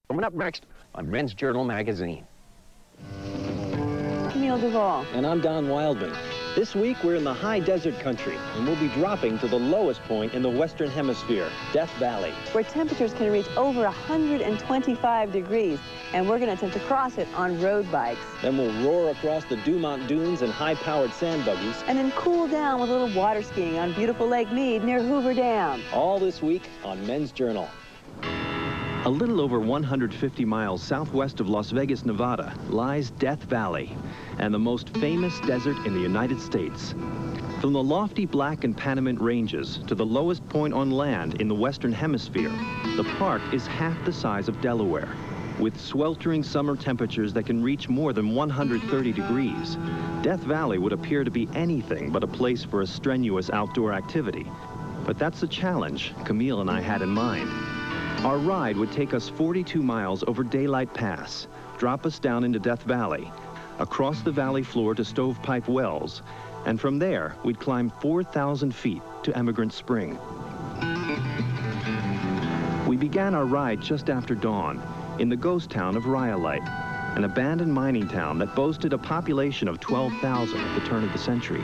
Coming up next on Men's Journal magazine. Camille Duvall. And I'm Don Wildman. This week we're in the high desert country, and we'll be dropping to the lowest point in the Western Hemisphere, Death Valley, where temperatures can reach over 125 degrees, and we're going to attempt to cross it on road bikes. Then we'll roar across the Dumont Dunes in high-powered sand buggies. And then cool down with a little water skiing on beautiful Lake Mead near Hoover Dam. All this week on Men's Journal. A little over 150 miles southwest of Las Vegas, Nevada, lies Death Valley, and the most famous desert in the United States. From the lofty Black and Panamint Ranges to the lowest point on land in the Western Hemisphere, the park is half the size of Delaware. With sweltering summer temperatures that can reach more than 130 degrees, Death Valley would appear to be anything but a place for a strenuous outdoor activity. But that's the challenge Camille and I had in mind. Our ride would take us 42 miles over Daylight Pass, drop us down into Death Valley, across the valley floor to Stovepipe Wells, and from there, we'd climb 4,000 feet to Emigrant Spring. We began our ride just after dawn in the ghost town of Rhyolite, an abandoned mining town that boasted a population of 12,000 at the turn of the century.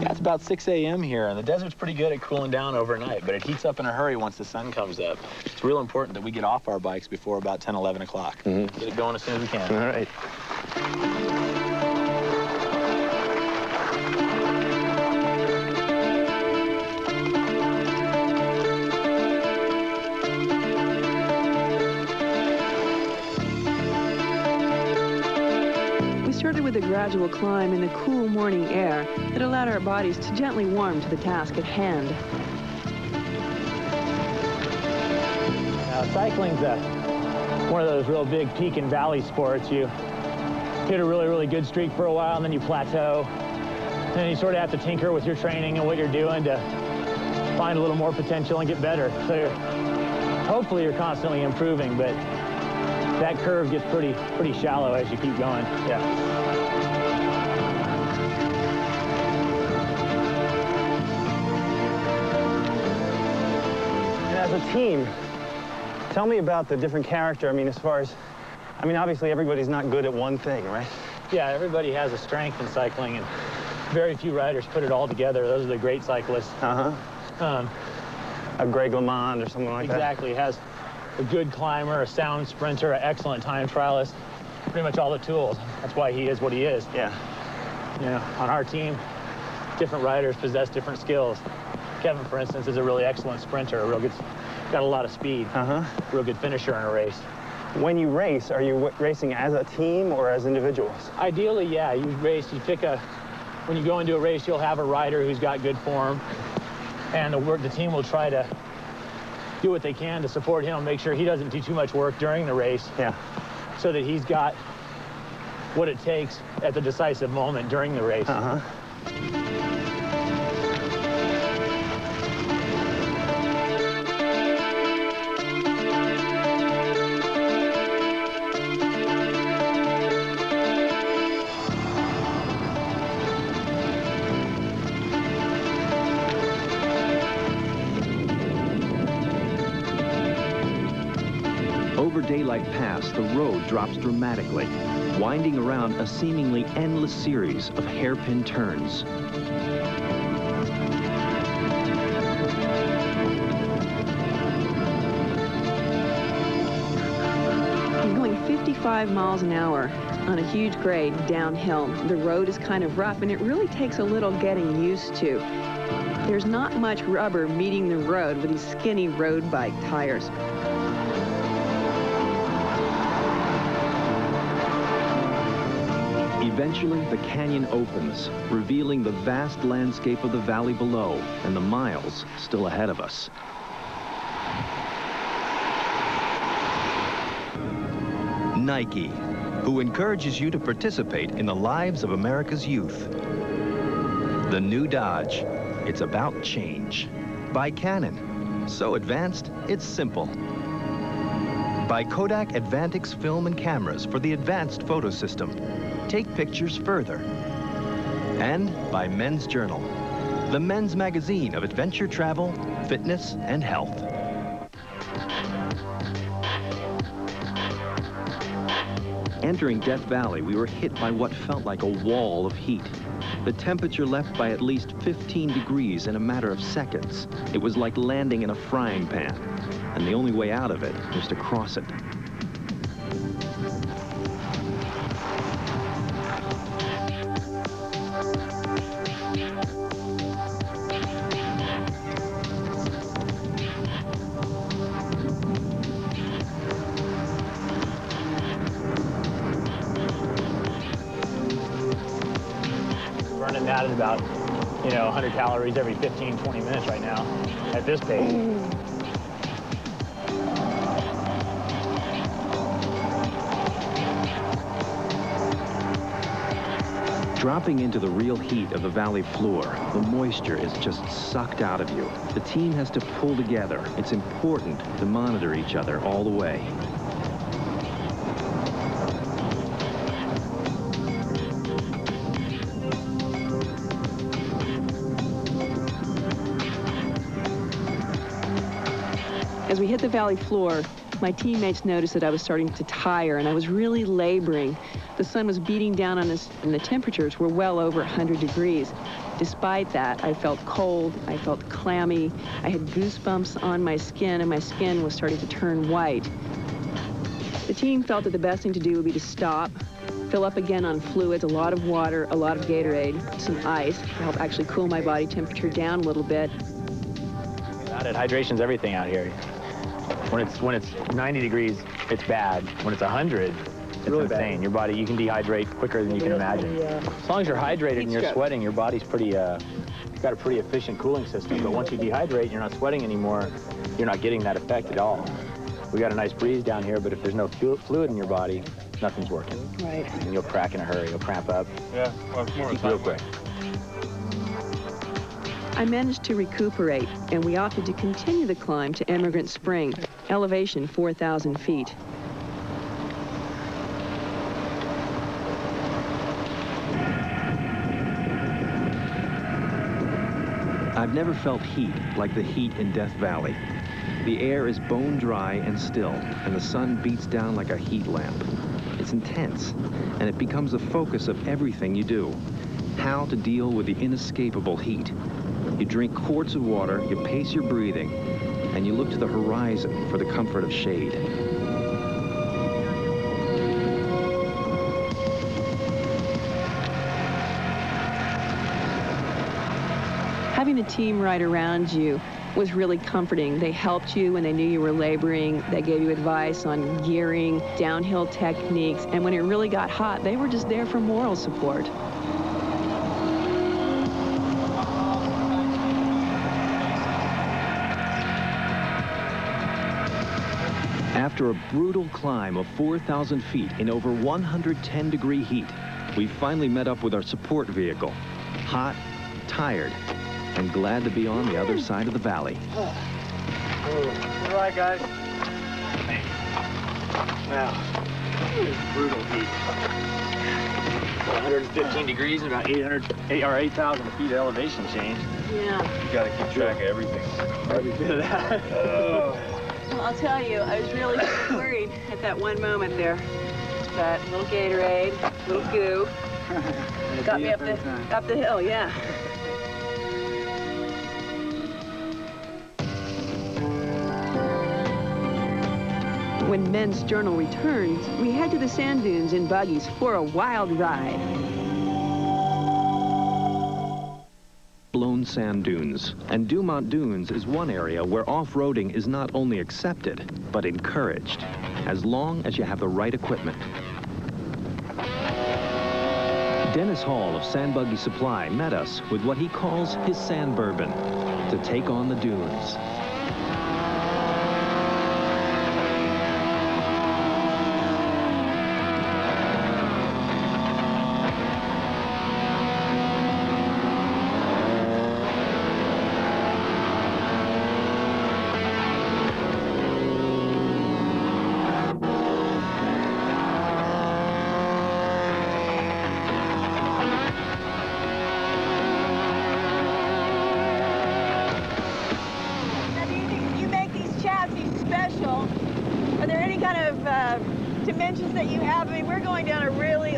It's about 6 a.m. here, and the desert's pretty good at cooling down overnight, but it heats up in a hurry once the sun comes up. It's real important that we get off our bikes before about 10, 11 o'clock. Get it going as soon as we can. All right. Started with a gradual climb in the cool morning air that allowed our bodies to gently warm to the task at hand. Cycling's one of those real big peak and valley sports. You hit a really good streak for a while, and then you plateau. And then you sort of have to tinker with your training and what you're doing to find a little more potential and get better. So hopefully you're constantly improving, but that curve gets pretty shallow as you keep going. Yeah. And as a team, tell me about the different character. I mean, as far as, obviously everybody's not good at one thing, right? Yeah, everybody has a strength in cycling, and very few riders put it all together. Those are the great cyclists. A Greg LeMond or something like that. Exactly. Has a good climber, a sound sprinter, an excellent time trialist, pretty much all the tools. That's why he is what he is. Yeah. You know, on our team, different riders possess different skills. Kevin, for instance, is a really excellent sprinter, got a lot of speed, real good finisher in a race. When you race, are you racing as a team or as individuals? Ideally, yeah, when you go into a race, you'll have a rider who's got good form, and the team will try to do what they can to support him, make sure he doesn't do too much work during the race. Yeah. So that he's got what it takes at the decisive moment during the race. Over Daylight Pass, the road drops dramatically, winding around a seemingly endless series of hairpin turns. You're going 55 miles an hour on a huge grade downhill. The road is kind of rough, and it really takes a little getting used to. There's not much rubber meeting the road with these skinny road bike tires. Eventually, the canyon opens, revealing the vast landscape of the valley below and the miles still ahead of us. Nike, who encourages you to participate in the lives of America's youth. The new Dodge, it's about change. By Canon, so advanced, it's simple. By Kodak Advantix film and cameras for the advanced photo system. Take pictures further. And by Men's Journal, the men's magazine of adventure travel, fitness, and health. Entering Death Valley, we were hit by what felt like a wall of heat. The temperature leapt by at least 15 degrees in a matter of seconds. It was like landing in a frying pan, and the only way out of it was to cross it. Running that at about, 100 calories every 15, 20 minutes right now at this pace. Dropping into the real heat of the valley floor, the moisture is just sucked out of you. The team has to pull together. It's important to monitor each other all the way. As we hit the valley floor, my teammates noticed that I was starting to tire and I was really laboring. The sun was beating down on us and the temperatures were well over 100 degrees. Despite that, I felt cold, I felt clammy, I had goosebumps on my skin and my skin was starting to turn white. The team felt that the best thing to do would be to stop, fill up again on fluids, a lot of water, a lot of Gatorade, some ice to help actually cool my body temperature down a little bit. Hydration's everything out here. When it's 90 degrees, it's bad. When it's 100, it's really insane. Bad. Your body, you can dehydrate quicker than you can imagine. As long as you're hydrated and you're sweating, your body's pretty, you've got a pretty efficient cooling system. But once you dehydrate and you're not sweating anymore, you're not getting that effect at all. We got a nice breeze down here, but if there's no fluid in your body, nothing's working. Right. And you'll crack in a hurry. You'll cramp up. Yeah, well, it's more of a real quick. I managed to recuperate, and we opted to continue the climb to Emigrant Spring, elevation 4,000 feet. I've never felt heat like the heat in Death Valley. The air is bone dry and still, and the sun beats down like a heat lamp. It's intense, and it becomes the focus of everything you do. How to deal with the inescapable heat. You drink quarts of water, you pace your breathing, and you look to the horizon for the comfort of shade. Having a team right around you was really comforting. They helped you when they knew you were laboring. They gave you advice on gearing, downhill techniques, and when it really got hot, they were just there for moral support. After a brutal climb of 4,000 feet in over 110-degree heat, we finally met up with our support vehicle. Hot, tired, and glad to be on the other side of the valley. All right, guys. Wow, it's brutal heat. 115 degrees and about 8,000 feet of elevation change. Yeah. You got to keep track of everything. Every bit of that. Well, I'll tell you, I was really worried at that one moment there. That little Gatorade, little goo, got me up the hill, yeah. When Men's Journal returns, we head to the sand dunes in buggies for a wild ride. Blown sand dunes. And Dumont Dunes is one area where off-roading is not only accepted, but encouraged, as long as you have the right equipment. Dennis Hall of Sand Buggy Supply met us with what he calls his sand bourbon to take on the dunes. of dimensions that you have. I mean, we're going down a really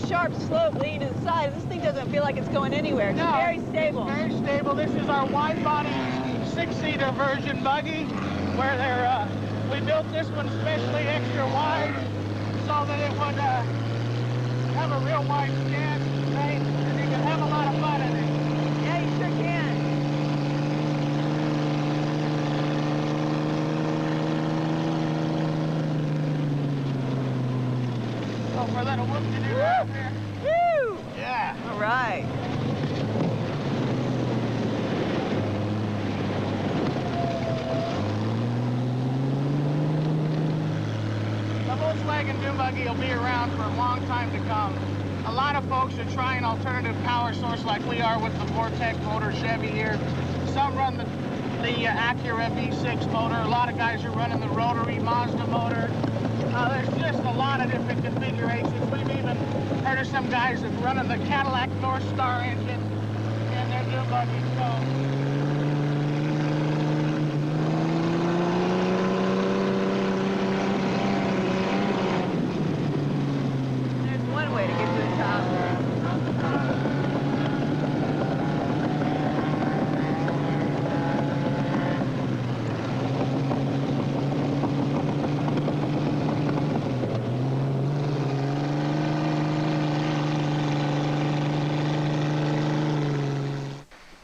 sharp slope leading to the side. This thing doesn't feel like it's going anywhere. It's very stable. Very stable. This is our wide-body 6-seater version buggy, where we built this one especially extra wide so that it would have a real wide stance, right? And you can have a lot of fun in it. Yeah, you sure can. So for a little whoop-de-doo right there. Woo! Yeah. All right. The Volkswagen dune buggy will be around for a long time to come. A lot of folks are trying alternative power source like we are with the Vortec motor Chevy here. Some run the Acura V6 motor. A lot of guys are running the rotary Mazda motor. There's just a lot of different configurations. We've even heard of some guys that running the Cadillac North Star engine in their dune buggy. There's one way to get to the top.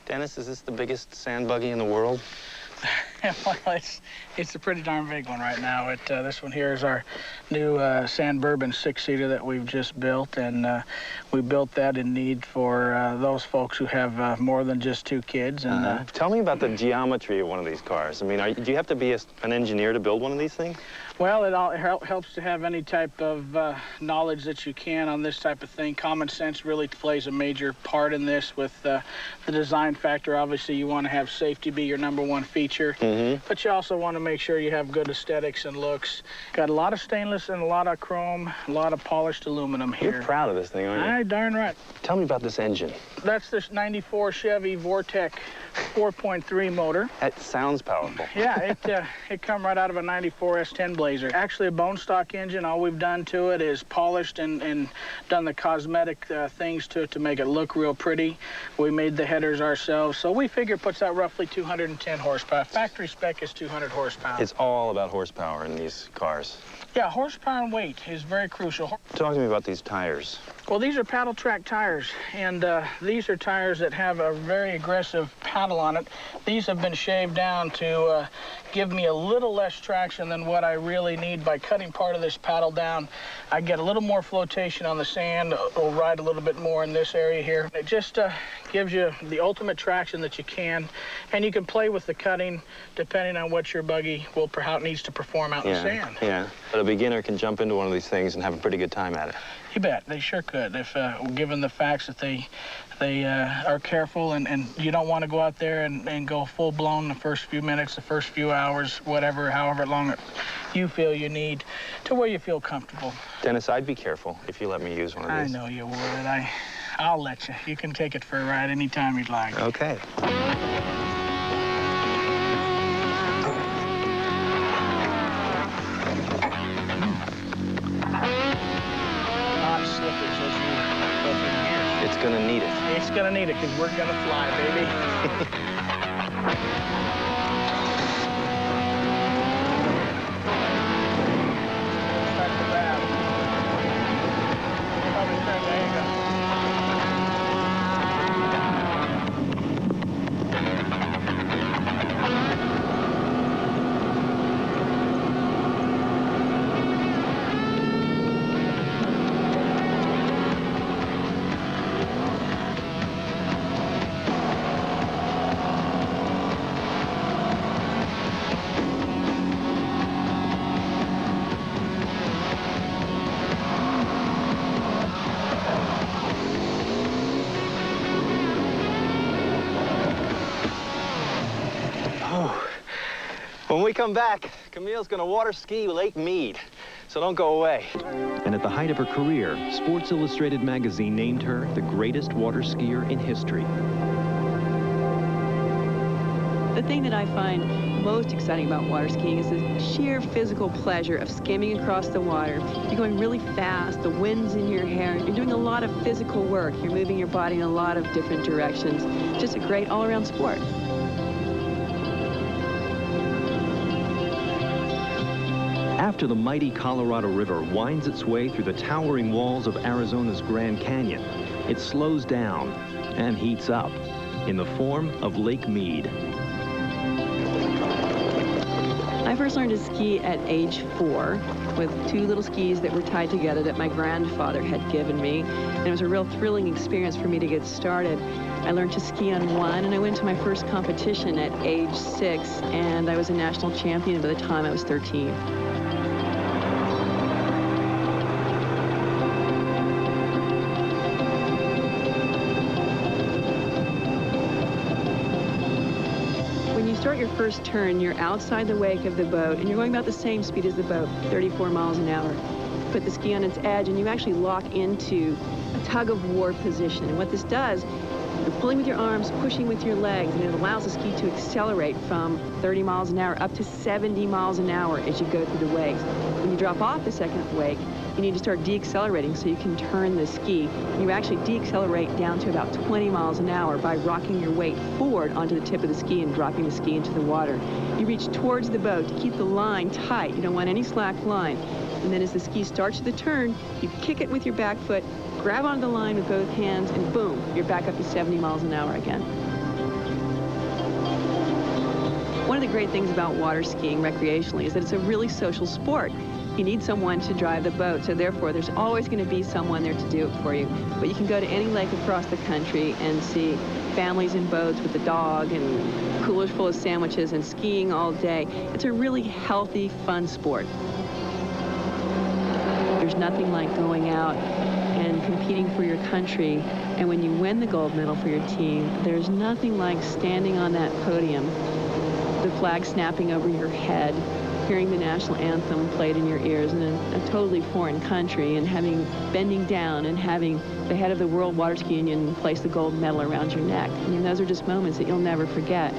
Dennis, is this the biggest sand buggy in the world? Well, it's a pretty darn big one right now. This one here is our new Sand Bourbon 6-seater that we've just built, and we built that in need for those folks who have more than just 2 kids. And Tell me about the geometry of one of these cars. I mean, do you have to be an engineer to build one of these things? well, it helps to have any type of knowledge that you can on this type of thing. Common sense really plays a major part in this with the design factor. Obviously, you want to have safety be your #1 feature. But you also want to make sure you have good aesthetics and looks. Got a lot of stainless and a lot of chrome, a lot of polished aluminum here. You're proud of this thing, aren't you? Aye, darn right. Tell me about this engine. That's this '94 Chevy Vortec 4.3 motor. That sounds powerful. Yeah, it come right out of a '94 S10 Blazer. Actually a bone stock engine. All we've done to it is polished and done the cosmetic things to it to make it look real pretty. We made the headers ourselves, so we figure it puts out roughly 210 horsepower. Factory spec is 200 horsepower. It's all about horsepower in these cars. Yeah, horsepower and weight is very crucial. Talk to me about these tires. Well, these are paddle track tires, and these are tires that have a very aggressive paddle on it. These have been shaved down to give me a little less traction than what I really need. By cutting part of this paddle down, I get a little more flotation on the sand. It'll ride a little bit more in this area here. It just gives you the ultimate traction that you can, and you can play with the cutting depending on what your buggy how it needs to perform out in the sand. Yeah, but a beginner can jump into one of these things and have a pretty good time at it. You bet, they sure could, if given the facts that they are careful, and you don't want to go out there and go full-blown the first few minutes, the first few hours, whatever, however long you feel you need, to where you feel comfortable. Dennis, I'd be careful if you let me use one of these. I know you would. I'll let you. You can take it for a ride anytime you'd like. Okay. Not slippage as you go through here. It's gonna need it. It's gonna need it, because we're gonna fly, baby. Start the valve. Probably turn, there you go. When we come back, Camille's gonna water ski Lake Mead, so don't go away. And at the height of her career, Sports Illustrated magazine named her the greatest water skier in history. The thing that I find most exciting about water skiing is the sheer physical pleasure of skimming across the water. You're going really fast, the wind's in your hair, you're doing a lot of physical work. You're moving your body in a lot of different directions. Just a great all-around sport. After the mighty Colorado River winds its way through the towering walls of Arizona's Grand Canyon, it slows down and heats up in the form of Lake Mead. I first learned to ski at age 4 with 2 little skis that were tied together that my grandfather had given me. And it was a real thrilling experience for me to get started. I learned to ski on one, and I went to my first competition at age 6, and I was a national champion by the time I was 13. Start your first turn, you're outside the wake of the boat, and you're going about the same speed as the boat, 34 miles an hour. Put the ski on its edge, and you actually lock into a tug-of-war position. And what this does, you're pulling with your arms, pushing with your legs, and it allows the ski to accelerate from 30 miles an hour up to 70 miles an hour as you go through the wakes. When you drop off the second wake, you need to start deaccelerating so you can turn the ski. You actually deaccelerate down to about 20 miles an hour by rocking your weight forward onto the tip of the ski and dropping the ski into the water. You reach towards the boat to keep the line tight. You don't want any slack line. And then as the ski starts the turn, you kick it with your back foot, grab onto the line with both hands, and boom, you're back up to 70 miles an hour again. One of the great things about water skiing recreationally is that it's a really social sport. You need someone to drive the boat, so therefore there's always going to be someone there to do it for you. But you can go to any lake across the country and see families in boats with the dog and coolers full of sandwiches and skiing all day. It's a really healthy, fun sport. There's nothing like going out and competing for your country, and when you win the gold medal for your team, there's nothing like standing on that podium, the flag snapping over your head, hearing the national anthem played in your ears in a totally foreign country, and bending down and having the head of the World Water Ski Union place the gold medal around your neck. I mean, those are just moments that you'll never forget.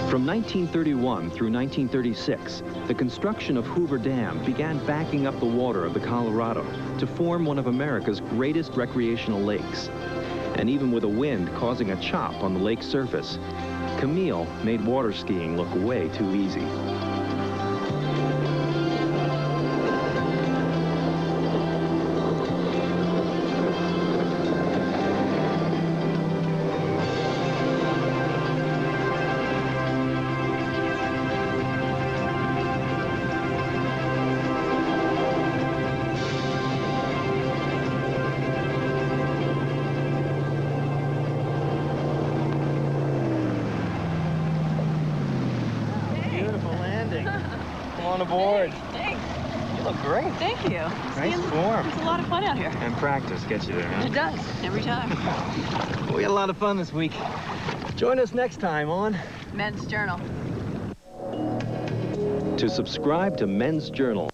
From 1931 through 1936, the construction of Hoover Dam began backing up the water of the Colorado to form one of America's greatest recreational lakes. And even with a wind causing a chop on the lake's surface, Camille made water skiing look way too easy. On aboard. Thanks. You look great. Thank you. Nice form. It's a lot of fun out here. And practice gets you there, huh? It does, every time. We had a lot of fun this week. Join us next time on Men's Journal. To subscribe to Men's Journal,